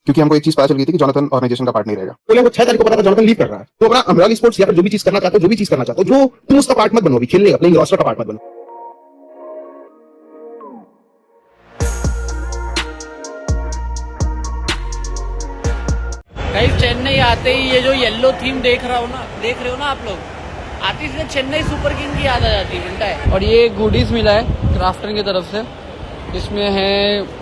क्योंकि हमको एक चीज पता चल गई थी कि जोनाथन ऑर्गेनाइजेशन का पार्ट नहीं रहेगा। बोले वो 6 तारीख को पता था जोनाथन लीव कर रहा है, तो अपना अमरावली स्पोर्ट्स या फिर जो भी चीज करना चाहते हो, जो भी चीज करना चाहते हो, जो तुम उसका पार्ट मत बनो, अभी खेलने अपने रोस्टर का पार्ट मत बनो। गाइस चेन्नई आते ही ये जो येलो थीम देख रहे हो ना आप लोग, आती से चेन्नई सुपर किंग की याद आ जाती है घंटा है। और ये गुडीज मिला है क्राफ्टन की तरफ से, इसमें है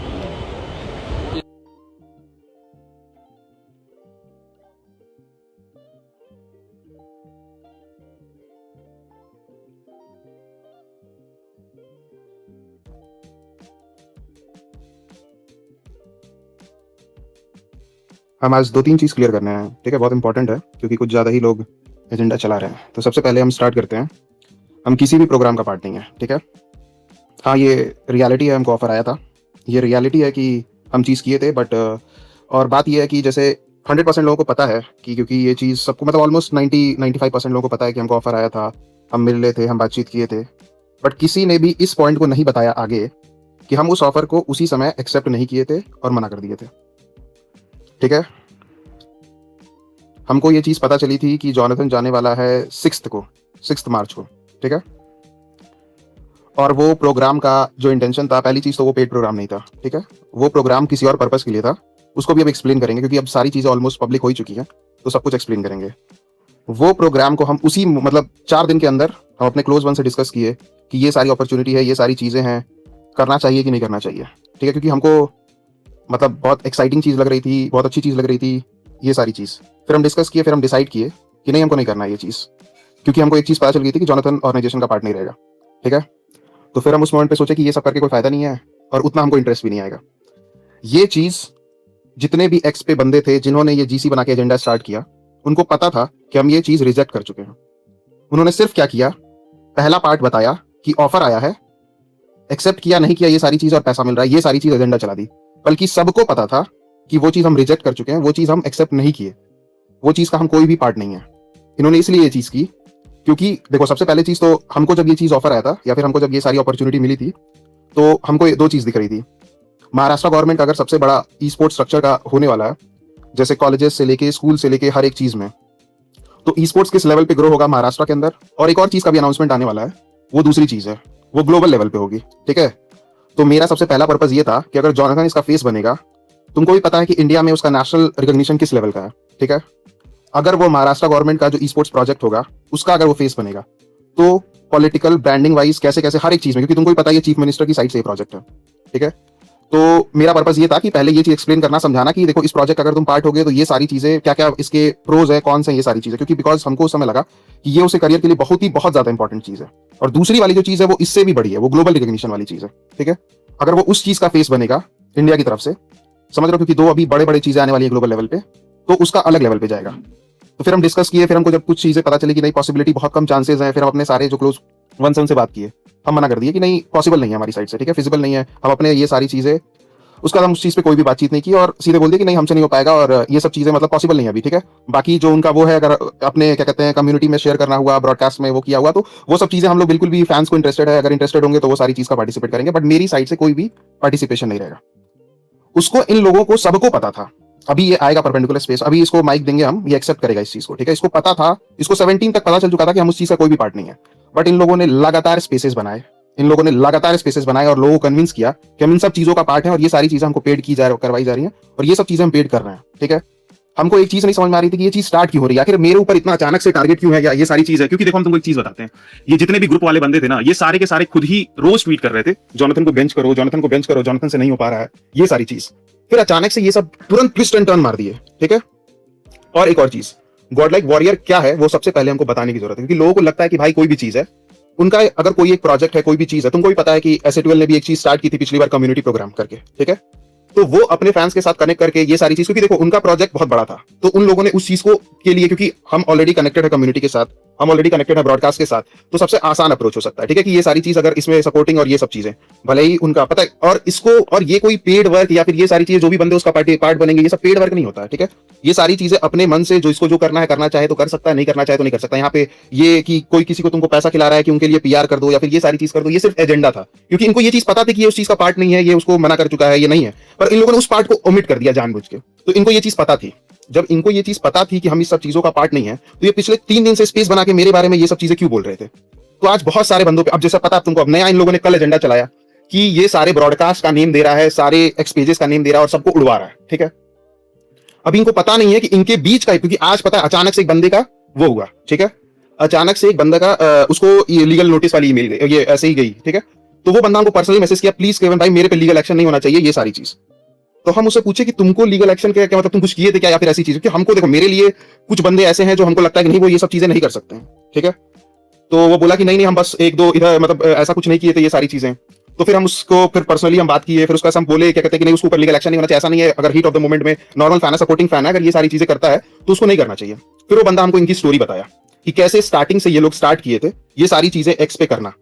हम आज 2-3 चीज क्लियर करने हैं, ठीक है, बहुत इंपॉर्टेंट है क्योंकि कुछ ज्यादा ही लोग एजेंडा चला रहे हैं। तो सबसे पहले हम स्टार्ट करते हैं, हम किसी भी प्रोग्राम का पार्ट नहीं है, ठीक है। हाँ, ये रियलिटी है, हमको ऑफर आया था, ये रियलिटी है कि हम चीज़ किए थे, बट और बात ये है कि जैसे 100% लोगों को पता है कि क्योंकि ये चीज़ सबको मतलब ऑलमोस्ट 90-95% लोगों को पता है कि हमको ऑफर आया था, हम मिल रहे थे, हम बातचीत किए थे, बट किसी ने भी इस पॉइंट को नहीं बताया आगे कि हम उस ऑफर को उसी समय एक्सेप्ट नहीं किए थे और मना कर दिए थे, ठीक है। हमको ये चीज़ पता चली थी कि जोनाथन जाने वाला है 6 मार्च को, ठीक है। और वो प्रोग्राम का जो इंटेंशन था, पहली चीज़ तो वो पेड प्रोग्राम नहीं था, ठीक है, वो प्रोग्राम किसी और पर्पस के लिए था। उसको भी अब एक्सप्लेन करेंगे क्योंकि अब सारी चीज़ें ऑलमोस्ट पब्लिक हो ही चुकी हैं, तो सब कुछ एक्सप्लेन करेंगे। वो प्रोग्राम को हम उसी मतलब 4 दिन के अंदर हम अपने क्लोज वन से डिस्कस किए कि ये सारी अपॉर्चुनिटी है, ये सारी चीज़ें हैं, करना चाहिए कि नहीं करना चाहिए, ठीक है। क्योंकि हमको मतलब बहुत एक्साइटिंग चीज़ लग रही थी, बहुत अच्छी चीज़ लग रही थी ये सारी चीज़। फिर हम डिस्कस किए, फिर हम डिसाइड किए कि नहीं, हमको नहीं करना है ये चीज़, क्योंकि हमको एक चीज़ पता चल गई थी कि जोनाथन ऑर्गेनाइजेशन का पार्ट नहीं रहेगा, ठीक है। तो फिर हम उस मोमेंट पे सोचे कि ये सब करके कोई फायदा नहीं है और उतना हमको इंटरेस्ट भी नहीं आएगा। ये चीज़ जितने भी एक्स पे बंदे थे जिन्होंने ये जीसी बना के एजेंडा स्टार्ट किया, उनको पता था कि हम ये चीज़ रिजेक्ट कर चुके हैं। उन्होंने सिर्फ क्या किया, पहला पार्ट बताया कि ऑफर आया है, एक्सेप्ट किया नहीं किया ये सारी चीज़ और पैसा मिल रहा है, ये सारी चीज़ एजेंडा चला दी। बल्कि सबको पता था कि वो चीज़ हम रिजेक्ट कर चुके हैं, वो चीज़ हम एक्सेप्ट नहीं किए, वो चीज़ का हम कोई भी पार्ट नहीं है। इन्होंने इसलिए ये चीज़ की क्योंकि देखो, सबसे पहले चीज़ तो हमको जब ये चीज़ ऑफर आया था या फिर हमको जब ये सारी अपॉर्चुनिटी मिली थी, तो हमको ये 2 चीज़ दिख रही थी। महाराष्ट्र गवर्नमेंट अगर सबसे बड़ा ई स्पोर्ट्स स्ट्रक्चर का होने वाला है, जैसे कॉलेजेस से लेके स्कूल से लेके हर एक चीज़ में, तो ई स्पोर्ट्स किस लेवल पे ग्रो होगा महाराष्ट्र के अंदर। और एक और चीज़ का भी अनाउंसमेंट आने वाला है, वो दूसरी चीज़ है, वो ग्लोबल लेवल पे होगी, ठीक है। तो मेरा सबसे पहला पर्पज ये था कि अगर जोनाथन इसका फेस बनेगा, तुमको भी पता है कि इंडिया में उसका नेशनल रिकॉग्निशन किस लेवल का है, ठीक है। अगर वो महाराष्ट्र गवर्नमेंट का जो ई स्पोर्ट्स प्रोजेक्ट होगा उसका अगर वो फेस बनेगा, तो पॉलिटिकल ब्रांडिंग वाइज कैसे कैसे हर एक चीज में, क्योंकि तुमको भी पता है ये चीफ मिनिस्टर की साइड से ये प्रोजेक्ट है, ठीक है। तो मेरा पर्पज ये था कि पहले ये चीज एक्सप्लेन करना, समझाना कि देखो इस प्रोजेक्ट अगर तुम पार्ट हो गए तो ये सारी चीजें क्या क्या इसके प्रोज है, कौन से ये सारी चीजें, क्योंकि बिकॉज हमको उस समय लगा कि ये उसे करियर के लिए बहुत ज्यादा इंपॉर्टेंट चीज है। और दूसरी वाली जो चीज है वो इससे भी बड़ी है, वो ग्लोबल रिकॉग्निशन वाली चीज है, ठीक है। अगर वो उस चीज का फेस बनेगा इंडिया की तरफ से, समझ रहे हो, क्योंकि 2 अभी बड़े बड़े चीजें आने वाली है ग्लोबल लेवल पे, तो उसका अलग लेवल पे जाएगा। तो फिर हम डिस्कस किए, फिर हमको जब कुछ चीजें पता चली कि नहीं पॉसिबिलिटी बहुत कम चांसेस हैं, फिर हम अपने सारे जो क्लोज वन से उनसे बात किए, हम मना कर दिए कि नहीं पॉसिबल नहीं है हमारी साइड से, ठीक है, फिजिबल नहीं है, हम अपने ये सारी चीजें, उसका हम उस चीज पे कोई भी बातचीत नहीं की और सीधे बोल दिया कि नहीं हमसे नहीं हो पाएगा और ये सब चीजें मतलब पॉसिबल नहीं है अभी, ठीक है। बाकी जो उनका वो है, अगर अपने क्या कहते हैं कम्युनिटी में शेयर करना हुआ, ब्रॉडकास्ट में वो किया हुआ, तो वो सब चीजें हम लोग बिल्कुल भी फैंस को इंटरेस्टेड है, अगर इंटरेस्टेड होंगे तो वो सारी चीज का पार्टिसिपेट करेंगे, बट मेरी साइड से कोई भी पार्टिसिपेशन नहीं रहेगा। उसको इन लोगों को सबको पता था, अभी ये आएगा परपेंडिकुलर स्पेस, अभी इसको माइक देंगे हम, ये एक्सेप्ट करेगा इस चीज को, ठीक है। इसको पता था, इसको 17 तक पता चल चुका था कि हम उस चीज का कोई भी पार्ट नहीं है, बट इन लोगों ने लगातार स्पेसेस बनाए, और लोगों को कन्विंस किया कि हम इन सब चीजों का पार्ट है और ये सारी चीजें हमको पेड करवाई जा रही हैं और ये सब चीजें हम पेड कर रहे हैं, ठीक है। हमको एक चीज नहीं समझ में आ रही थी कि ये चीज स्टार्ट क्यों हो रही है, आखिर मेरे ऊपर इतना अचानक से टारगेट क्यों है, या ये सारी चीज है। क्योंकि देखो हम तुमको एक चीज बताते हैं, ये जितने भी ग्रुप वाले बंदे थे ना, ये सारे के सारे खुद ही रोज ट्वीट कर रहे थे, जोनाथन को बेंच करो, जोनाथन को बेंच करो, जोनाथन से नहीं हो पा रहा है, ये सारी चीज। फिर अचानक से ये सब तुरंत ट्विस्ट एंड टर्न मार दिए, ठीक है। और एक और चीज, गॉड लाइक वॉरियर क्या है वो सबसे पहले हमको बताने की जरूरत है, क्योंकि लोगों को लगता है कि भाई कोई भी चीज है उनका, अगर कोई एक प्रोजेक्ट है, कोई भी चीज है, तुमको भी पता है कि एस12 ने भी एक चीज स्टार्ट की थी पिछली बार कम्युनिटी प्रोग्राम करके, ठीक है। तो वो अपने फैंस के साथ कनेक्ट करके ये सारी चीज, क्योंकि देखो उनका प्रोजेक्ट बहुत बड़ा था, तो उन लोगों ने उस चीज को के लिए, क्योंकि हम ऑलरेडी कनेक्टेड है कम्युनिटी के साथ, हम ऑलरेडी कनेक्टेड है ब्रॉडकास्ट के साथ, तो सबसे आसान अप्रोच हो सकता है, ठीक है, कि ये सारी चीज अगर इसमें सपोर्टिंग और ये सब चीजें भले ही उनका पता है, और इसको और ये कोई पेड वर्क या फिर ये सारी चीजें जो भी बंदे उसका पार्ट बनेंगे, ये सब पेड वर्क नहीं होता है, ठीक है। ये सारी चीजें अपने मन से जो इसको जो करना है करना चाहे तो कर सकता है, नहीं करना चाहे तो नहीं कर सकता। यहाँ पे ये कि कोई किसी को तुमको पैसा खिला रहा है कि उनके लिए पीआर कर दो या फिर ये सारी चीज कर दो, ये सिर्फ एजेंडा था, क्योंकि इनको ये चीज पता थी कि ये उस चीज का पार्ट नहीं है, ये उसको मना कर चुका है, ये नहीं है, पर इन लोगों ने उस पार्ट को ओमिट कर दिया जानबूझ के। तो इनको ये चीज पता थी, जब इनको ये चीज पता थी कि हम इस सब चीजों का पार्ट नहीं है, तो ये पिछले 3 दिन से स्पेस बना के मेरे बारे में ये सब चीजें क्यों बोल रहे थे। तो आज बहुत सारे बंदों पे, अब जैसा पता तुमको, अब नया इन लोगों ने कल एजेंडा चलाया कि ये सारे ब्रॉडकास्ट का नेम दे रहा है, सारे एक्सपेजेस का नेम दे रहा है और सबको उड़वा रहा है, ठीक है। अब इनको पता नहीं है कि इनके बीच का, क्योंकि आज पता है अचानक से एक बंदे का वो हुआ, ठीक है, अचानक से एक बंदा का उसको लीगल नोटिस वाली ईमेल गई, ये ऐसे ही गई, ठीक है। तो वो बंदा हमको पर्सनली मैसेज किया, प्लीज केवन भाई मेरे पे लीगल एक्शन नहीं होना चाहिए, ये सारी चीज। तो हम उससे पूछे कि तुमको लीगल एक्शन क्या मतलब, तुम कुछ किए थे क्या या फिर ऐसी चीज, कि हमको देखो मेरे लिए कुछ बंदे ऐसे हैं जो हमको लगता है कि नहीं वो ये सब चीजें नहीं कर सकते हैं, ठीक है। तो वो बोला कि नहीं हम बस एक दो इधर मतलब ऐसा कुछ नहीं किए थे ये सारी चीजें। तो फिर हम उसको फिर पर्सनली हम बात किए, फिर उसका हम बोले क्या कहते हैं कि नहीं उसके ऊपर लीगल एक्शन नहीं होना चाहिए, ऐसा नहीं है, अगर हीट ऑफ द मोमेंट में नॉर्मल फैन है, सपोर्टिंग फैन है, अगर ये सारी चीजें करता है तो उसको नहीं करना चाहिए। फिर वो बंदा हमको इनकी स्टोरी बताया कि कैसे स्टार्टिंग से ये लोग स्टार्ट किए थे ये सारी चीजें एक्स पे करना।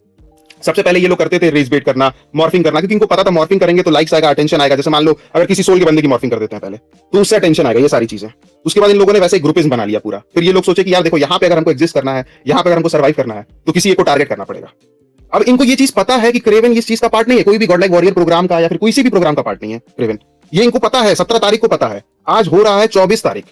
सबसे पहले ये लोग करते थे रेस बेट करना, मॉर्फिंग करना, क्योंकि इनको पता था मॉर्फिंग करेंगे तो लाइक्स आएगा, अटेंशन आएगा। जैसे मान लो अगर किसी सोल के बंदे की मॉर्फिंग कर देते हैं पहले तो उससे अटेंशन आएगा, ये सारी चीजें। उसके बाद इन लोगों ने वैसे एक ग्रुपिज्म बना लिया पूरा। फिर ये लोग सोचे कि यार देखो यहाँ पे अगर हमको एग्जिस्ट करना है, यहाँ पे अगर हमको सर्वाइव करना है तो किसी एक को टारगेट करना पड़ेगा। अब इनको ये चीज पता है कि क्रेवन इस चीज का पार्ट नहीं है, कोई भी गॉड लाइक वॉरियर प्रोग्राम का या फिर किसी भी प्रोग्राम का पार्ट नहीं है क्रेवन, ये इनको पता है। 17 तारीख को पता है, आज हो रहा है 24 तारीख,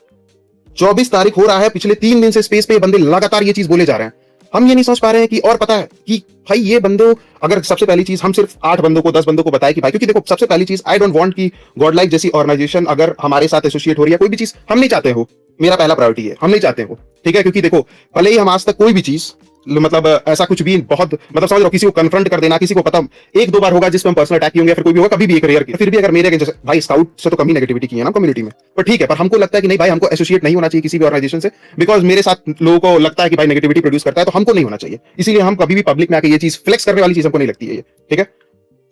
24 तारीख हो रहा है। पिछले 3 दिन से स्पेस पे बंदे लगातार ये चीज बोले जा रहे हैं। हम ये नहीं समझ पा रहे हैं कि, और पता है कि भाई ये बंदों, अगर सबसे पहली चीज हम सिर्फ 8 बंदों को 10 बंदों को बताए कि भाई, क्योंकि देखो सबसे पहली चीज आई डोंट वांट कि गॉड लाइक जैसी ऑर्गेनाइजेशन अगर हमारे साथ एसोसिएट हो रही है, कोई भी चीज हम नहीं चाहते हो, मेरा पहला प्रायोरिटी है, हम नहीं चाहते हो, ठीक है। क्योंकि देखो भले ही हम आज तक कोई भी चीज मतलब ऐसा कुछ भी बहुत मतलब समझ लो किसी को कन्फ्रंट कर देना, किसी को पता 1-2 बार होगा जिसमें हम पर्सनल अटैक होंगे, फिर कोई भी होगा कभी भी एक रेयर की, फिर भी अगर मेरे जैसे भाई स्काउट से तो कम ही नेगेटिविटी की है ना कम्युनिटी में, पर ठीक है। पर हमको लगता है कि नहीं भाई हमको एसोसिएट नहीं होना चाहिए किसी भी ऑर्गेनाइजेशन से, बिकॉज मेरे साथ लोगों को लगता है कि भाई नेगेटिविटी प्रोड्यूस करता है, तो हमको नहीं होना चाहिए। इसीलिए हम कभी भी पब्लिक में आके ये चीज फ्लेक्स करने वाली चीज हमको नहीं लगती है ये, ठीक है।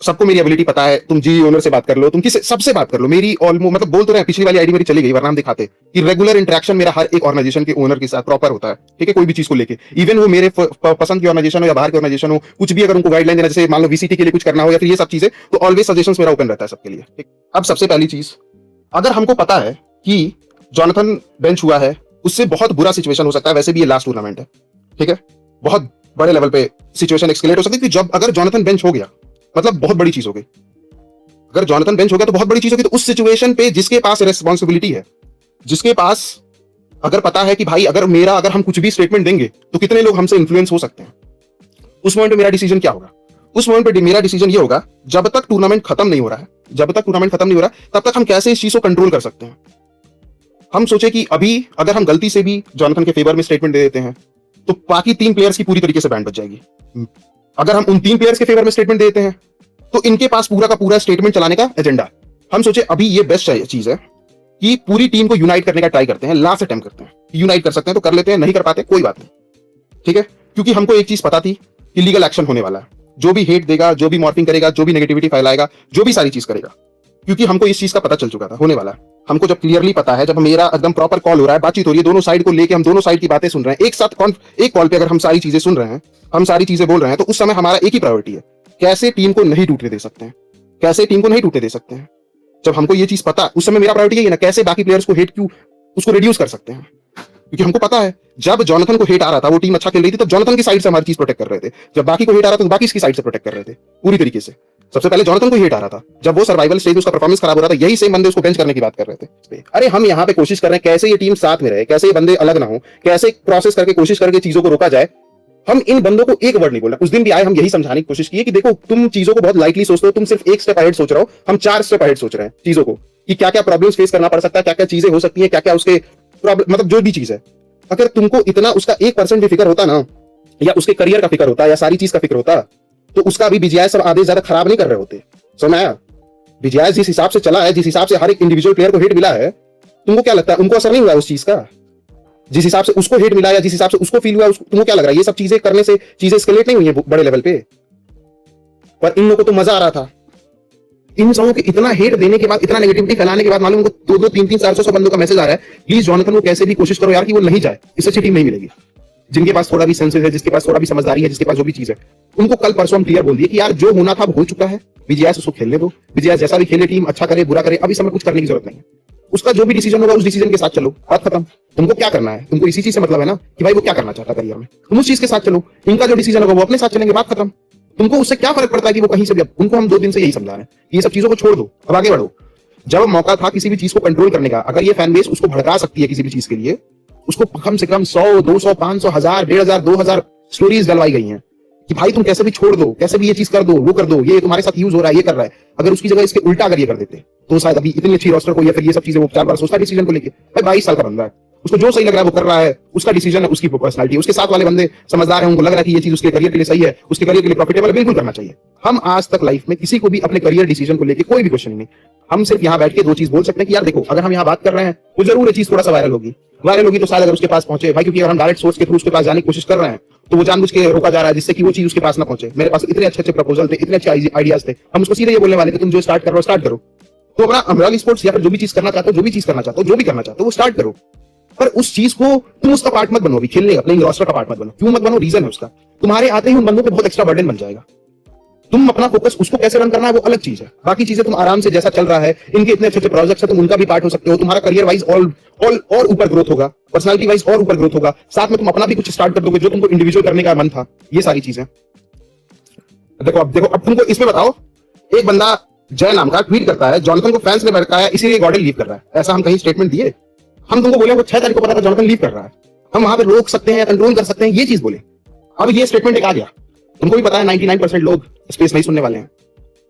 सबको मेरी एबिलिटी पता है, तुम जी ओनर से बात कर लो, तुम किसी सबसे बात कर लो, मेरी ऑलमोस्ट मतलब बोल तो रहे, पिछली वाली आईडी मेरी चली गई वरना हम दिखाते कि रेगुलर इंटरेक्शन मेरा हर एक ऑर्गेनाइजेशन के ओनर के साथ प्रॉपर होता है, ठीक है। कोई भी चीज को लेके, इवन वो मेरे पसंद की ऑर्गेनाइजेशन हो या बाहर की ऑर्गेनाइजेशन हो, कुछ भी अगर उनको गाइडलाइन देना, जैसे मान लो वीसीटी के लिए कुछ करना हो या फिर ये सब चीजें, तो ऑलवेज सजेशंस मेरा ओपन रहता है सबके लिए, ठीक। अब सबसे पहली चीज, अगर हमको पता है कि जॉनथन बेंच हुआ है, उससे बहुत बुरा सिचुएशन हो सकता है, वैसे भी ये लास्ट टूर्नामेंट है, ठीक है, बहुत बड़े लेवल पे सिचुएशन एक्सकेलेट हो सकती है। जब अगर जॉनथन बेंच हो गया मतलब बहुत बड़ी चीज हो गई, अगर जॉनथन बेंच हो गया तो बहुत बड़ी चीज होगी। तो उस सिचुएशन पे जिसके पास रिस्पांसिबिलिटी है, जिसके पास अगर पता है कि भाई अगर हम कुछ भी स्टेटमेंट देंगे तो कितने लोग हमसे इन्फ्लुएंस हो सकते हैं, उस मोमेंट पे मेरा डिसीजन क्या होगा? उस मोमेंट पे मेरा डिसीजन ये होगा, जब तक टूर्नामेंट खत्म नहीं हो रहा है, जब तक टूर्नामेंट खत्म नहीं हो रहा तब तक हम कैसे इस चीज को कंट्रोल कर सकते हैं। हम सोचे कि अभी अगर हम गलती से भी जॉनथन के फेवर में स्टेटमेंट दे देते हैं तो बाकी 3 प्लेयर्स की पूरी तरीके से बैंड बच जाएगी। अगर हम उन 3 प्लेयर्स के फेवर में स्टेटमेंट देते हैं तो इनके पास पूरा का पूरा स्टेटमेंट चलाने का एजेंडा। हम सोचे अभी ये बेस्ट चीज है कि पूरी टीम को यूनाइट करने का ट्राई करते हैं, लास्ट अटेम्प्ट करते हैं, यूनाइट कर सकते हैं तो कर लेते हैं, नहीं कर पाते कोई बात नहीं, ठीक है। क्योंकि हमको एक चीज पता थी कि लीगल एक्शन होने वाला है, जो भी हेट देगा, जो भी मॉर्फिंग करेगा, जो भी नेगेटिविटी फैलाएगा, जो भी सारी चीज करेगा, क्योंकि हमको इस चीज का पता चल चुका था होने वाला है। हमको जब क्लियरली पता है, जब मेरा एकदम प्रॉपर कॉल हो रहा है, बातचीत हो रही है, दोनों साइड को लेके हम दोनों साइड की बातें सुन रहे हैं, एक साथ एक कॉल पे अगर हम सारी चीजें सुन रहे हैं, हम सारी चीजें बोल रहे हैं, तो उस समय हमारा एक ही प्रायोरिटी है, कैसे टीम को नहीं टूटने दे सकते हैं, कैसे टीम को नहीं टूटने दे सकते हैं। जब हमको ये चीज पता, उस समय मेरा प्रायोरिटी है ना, कैसे बाकी प्लेयर्स को हेट क्यों उसको रिड्यूस कर सकते हैं। क्योंकि हमको पता है जब जॉनथन को हेट आ रहा था, वो टीम अच्छा खेल रही थी, तब जॉनथन की साइड से हमारी चीज प्रोटेक्ट कर रहे थे। जब बाकी को हेट आ रहा था तो बाकी इसकी साइड से प्रोटेक्ट कर रहे थे पूरी तरीके से। सबसे पहले जॉनथन को हेट आ रहा था, जब वो सर्वाइवल स्टेज उसका परफॉर्मेंस खराब हो रहा था, यही सेम बंदे उसको बेंच करने की बात कर रहे थे। अरे हम यहाँ पे कोशिश कर रहे हैं कैसे ये टीम साथ में रहे, कैसे ये बंदे अलग ना हो, कैसे प्रोसेस करके कोशिश करके चीजों को रोका जाए। हम इन बंदों को एक वर्ड नहीं बोला। उस दिन भी आए, हम यही समझाने की कोशिश की कि देखो तुम चीजों को बहुत लाइटली सोचते हो, तुम सिर्फ एक स्टेप अहेड सोच रहे हो, हम 4 स्टेप अहेड सोच रहे हैं चीजों को, कि क्या क्या प्रॉब्लम्स फेस करना पड़ सकता है, क्या क्या चीजें हो सकती है, क्या क्या उसके प्रॉब्लम मतलब जो भी चीज है। अगर तुमको इतना उसका 1% भी फिक्र होता ना, या उसके करियर का फिक्र होता, या सारी चीज का फिक्र होता, तो उसका भी बीजीआई सब आदेश ज्यादा खराब नहीं कर रहे होते। समझ आया? बीजीआई जिस हिसाब से चला है, जिस हिसाब से हर एक इंडिविजुअल प्लेयर को हिट मिला है, तुमको क्या लगता है उनको असर नहीं हुआ उस चीज का? जिस हिसाब से उसको हिट मिला या जिस हिसाब से उसको फील हुआ, तुमको क्या लग रहा है ये सब चीजें करने से चीजें एस्केलेट नहीं हुई है बड़े लेवल पे? पर इन लोगों को तो मजा आ रहा था। इन सबों के इतना हेट देने के बाद, इतना नेगेटिविटी फैलाने के बाद, मालूम उनको 2-2, 3-3, 400 बंदों का मैसेज आ रहा है, प्लीज जॉनथन को कैसे भी कोशिश करो यार कि वो नहीं जाए, इससे अच्छी टीम नहीं मिलेगी। जिनके पास थोड़ा भी सेंसेस है, जिसके पास थोड़ा भी समझदारी है, जिसके पास जो भी चीज है, उनको कल परसों हम क्लियर बोल दिए कि यार जो होना था वो हो चुका है, बीजीआईएस उसको खेलने दो, बीजीआईएस जैसा भी खेले, टीम अच्छा करे बुरा करे, अभी समय कुछ करने की जरूरत नहीं है। उसका जो भी डिसीजन होगा उस डिसीजन के साथ चलो, बात खत्म। तुमको क्या करना है, तुमको इसी चीज से मतलब है ना कि भाई वो क्या करना चाहता है करियर में, तुम उस चीज के साथ चलो। इनका जो डिसीजन होगा वो अपने साथ चलेंगे, बात खत्म। तुमको उससे क्या फर्क पड़ता है कि वो कहीं से भी, उनको हम 2 दिन से यही समझा रहे हैं कि ये सब चीजों को छोड़ दो, अब आगे बढ़ो। जब मौका था किसी भी चीज को कंट्रोल करने का, अगर ये फैन बेस उसको भड़का सकती है किसी भी चीज के लिए, उसको कम से कम 100, 200, 500, 1000, 1500, 2000 स्टोरीज डलवाई गई हैं कि भाई तुम कैसे भी छोड़ दो, कैसे भी ये चीज कर दो, वो कर दो, ये तुम्हारे साथ यूज हो रहा है, ये कर रहा है। अगर उसकी जगह इसके उल्टा अगर ये कर देते तो शायद अभी इतनी अच्छी रोस्टर को या फिर ये सब चीजें वो 4 बार सोचता डिसीजन को लेके। भाई 22 साल का बंदा है, उसको जो सही लग रहा है वो कर रहा है, उसका डिसीजन है, उसकी पर्सनालिटी। उसके साथ वाले बंदे समझदार हैं, उनको लग रहा है कि ये चीज उसके करियर के लिए सही है, उसके करियर के लिए प्रॉफिटेबल है, बिल्कुल करना चाहिए। हम आज तक लाइफ में किसी को भी अपने करियर डिसीजन को लेकर कोई भी क्वेश्चन नहीं, हम सिर्फ यहाँ बैठ के 2 चीज बोल सकते हैं कि यार देखो, अगर हम यहाँ बात कर रहे हैं तो जरूर ये चीज थोड़ा सा वायरल होगी तो शायद अगर उसके पास पहुंचे भाई, क्योंकि अगर हम डायरेक्ट सोर्स के थ्रू उसके पास जाने की कोशिश कर रहे हैं तो वो जानबूझ के रोका जा रहा है जिससे कि वो चीज उसके पास ना पहुंचे। मेरे पास इतने अच्छे प्रपोजल थे, इतने अच्छे आइडियाज थे, हम उसको सीधे ये बोलने वाले थे तुम जो स्टार्ट कर रहे हो स्टार्ट करो। तो अपना अमरावली स्पोर्ट्स या फिर जो भी चीज करना चाहते हो, जो भी करना चाहते हो वो स्टार्ट करो। पर उस चीज को तुम उसका पार्ट मत बनो, अभी खेलने का प्लेइंग रोस्टर का पार्ट मत बनो। क्यों मत बनो? रीजन है उसका, तुम्हारे आते ही उन बंदों पे बहुत एक्स्ट्रा बर्डन बन जाएगा। तुम अपना फोकस उसको कैसे रन करना है वो अलग चीज है, बाकी चीजें तुम आराम से जैसा चल रहा है, इनके इतने अच्छे प्रोजेक्ट्स है, तुम उनका भी पार्ट हो सकते हो। तुम्हारा करियर वाइज और ऊपर ग्रोथ होगा, पर्सनालिटी वाइज और ऊपर ग्रोथ होगा, साथ में तुम अपना भी कुछ स्टार्ट कर दोगे जो तुमको इंडिविजुअल करने का मन था। ये सारी चीजें देखो अब तुमको इसमें बताओ, एक बंदा जय नाम का ट्वीट करता है, जॉनसन को फैंस ने भड़काया इसीलिए गॉर्डन लीव कर रहा है, ऐसा हम कहीं स्टेटमेंट दिए? हम तुमको बोले वो 6 तारीख को पता था जॉनसन लीव कर रहा है, हम वहां पे रोक सकते हैं या कंट्रोल कर सकते हैं, ये चीज बोले। अब ये स्टेटमेंट एक आ गया, तुमको भी पता है 99% लोग स्पेस नहीं सुनने वाले हैं।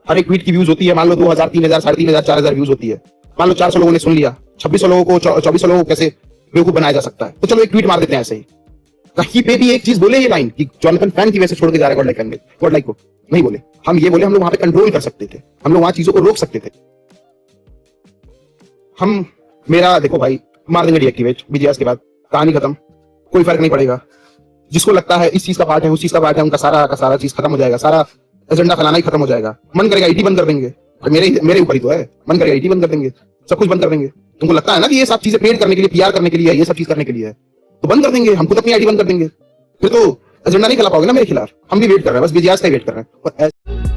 हर एक ट्वीट की व्यूज होती है, मान लो 2000, 3000, 3500, 4000 व्यूज होती है। मान लो 400 लोगों ने सुन लिया, 2600 लोगों को 2400 लोगों को कैसे बेवकूफ बनाया जा सकता है, तो चलो एक ट्वीट मार देते हैं ऐसे ही। कहीं पे भी एक चीज बोले ये लाइन कि जॉनसन फैन की वजह से छोड़ के जा रहा है गॉडलाइक को, नहीं बोले। हम ये बोले हम लोग वहां पे कंट्रोल कर सकते थे, हम लोग वहां चीजों को रोक सकते थे। हम मेरा देखो भाई, मार देंगे डीएक्टिवेट बीजीआईएस के बाद, कहानी खत्म, कोई फर्क नहीं पड़ेगा। जिसको लगता है इस चीज का पार्ट है, उस चीज का पार्ट है, उनका सारा का सारा चीज खत्म हो जाएगा, सारा एजेंडा फैलाना ही खत्म हो जाएगा। मन करेगा ईटी बंद कर देंगे, मेरे ऊपर ही तो है, मन करेगा ईटी बंद कर देंगे, सब कुछ बंद कर देंगे। तुमको लगता है ना कि ये सब चीजें पेड करने के लिए, पीआर करने के लिए, ये सब चीज करने के लिए है, तो बंद कर देंगे, हम खुद अपनी आईडी बंद कर देंगे, फिर तो एजेंडा नहीं फैला पाओगे ना मेरे खिलाफ। हम भी वेट कर रहे हैं, बस बीजीआईएस का वेट कर रहे हैं।